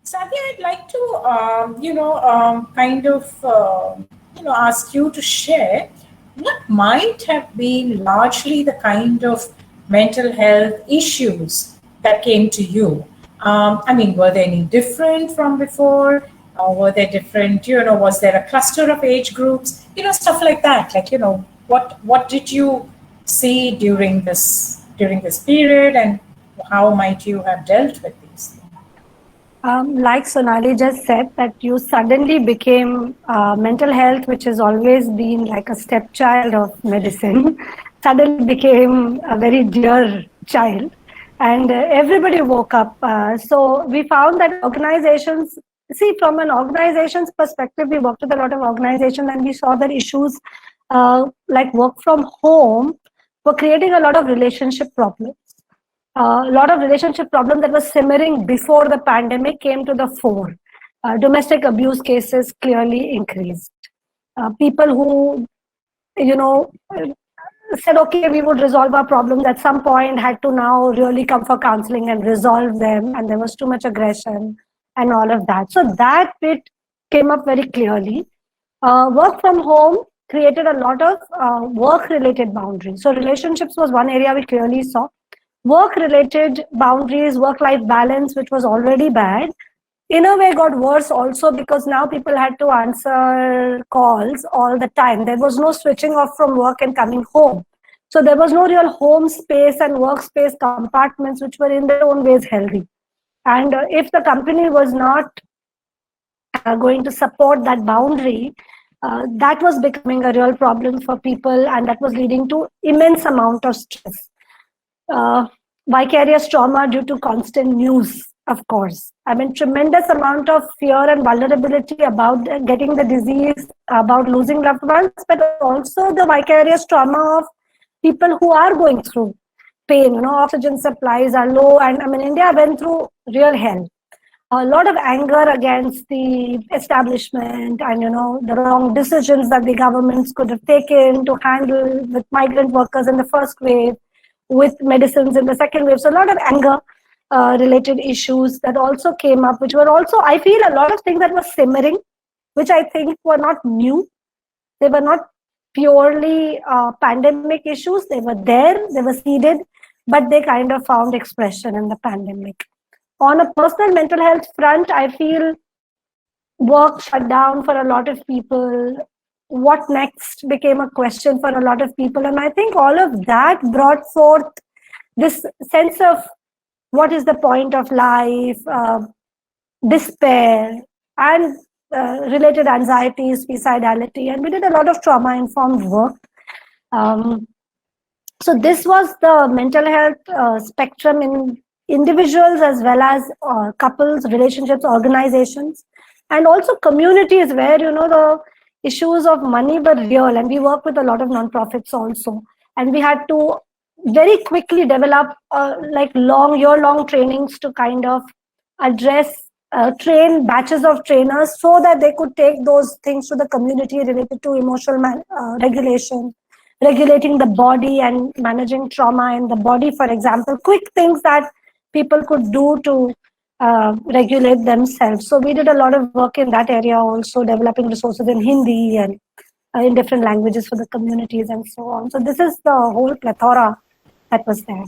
Sadhya, I'd like to, ask you to share what might have been largely the kind of mental health issues that came to you. I mean, were they any different from before? Or were they different? Was there a cluster of age groups? Stuff like that. Like, what did you see during this period, and how might you have dealt with these things? Like Sonali just said, that you suddenly became mental health, which has always been like a stepchild of medicine, suddenly became a very dear child. And everybody woke up. So we found that organizations, see, from an organization's perspective, we worked with a lot of organizations and we saw that issues like work from home were creating a lot of relationship problems. A lot of relationship problems that were simmering before the pandemic came to the fore. Domestic abuse cases clearly increased. People who, said, okay, we would resolve our problems at some point, had to now really come for counseling and resolve them. And there was too much aggression and all of that. So that bit came up very clearly. Work from home created a lot of work-related boundaries. So relationships was one area we clearly saw. Work-related boundaries, work-life balance, which was already bad, in a way got worse also because now people had to answer calls all the time. There was no switching off from work and coming home. So there was no real home space and workspace compartments, which were in their own ways healthy. And if the company was not going to support that boundary, that was becoming a real problem for people, and that was leading to immense amount of stress. Vicarious trauma due to constant news, of course. I mean, tremendous amount of fear and vulnerability about getting the disease, about losing loved ones, but also the vicarious trauma of people who are going through pain. Oxygen supplies are low, and I mean, India went through real hell. A lot of anger against the establishment and the wrong decisions that the governments could have taken to handle with migrant workers in the first wave, with medicines in the second wave. So a lot of anger related issues that also came up, which were also, I feel, a lot of things that were simmering, which I think were not new. They were not purely pandemic issues. They were there, they were seeded, but they kind of found expression in the pandemic. On a personal mental health front, I feel work shut down for a lot of people. What next became a question for a lot of people. And I think all of that brought forth this sense of what is the point of life, despair, and related anxieties, suicidality. And we did a lot of trauma-informed work. So this was the mental health spectrum in individuals as well as couples, relationships, organizations, and also communities where, the issues of money were real. And we work with a lot of nonprofits also. And we had to very quickly develop like year-long trainings to kind of address, train batches of trainers so that they could take those things to the community related to emotional regulation, regulating the body and managing trauma in the body, for example, quick things that people could do to regulate themselves. So we did a lot of work in that area also, developing resources in Hindi and in different languages for the communities and so on. So this is the whole plethora that was there.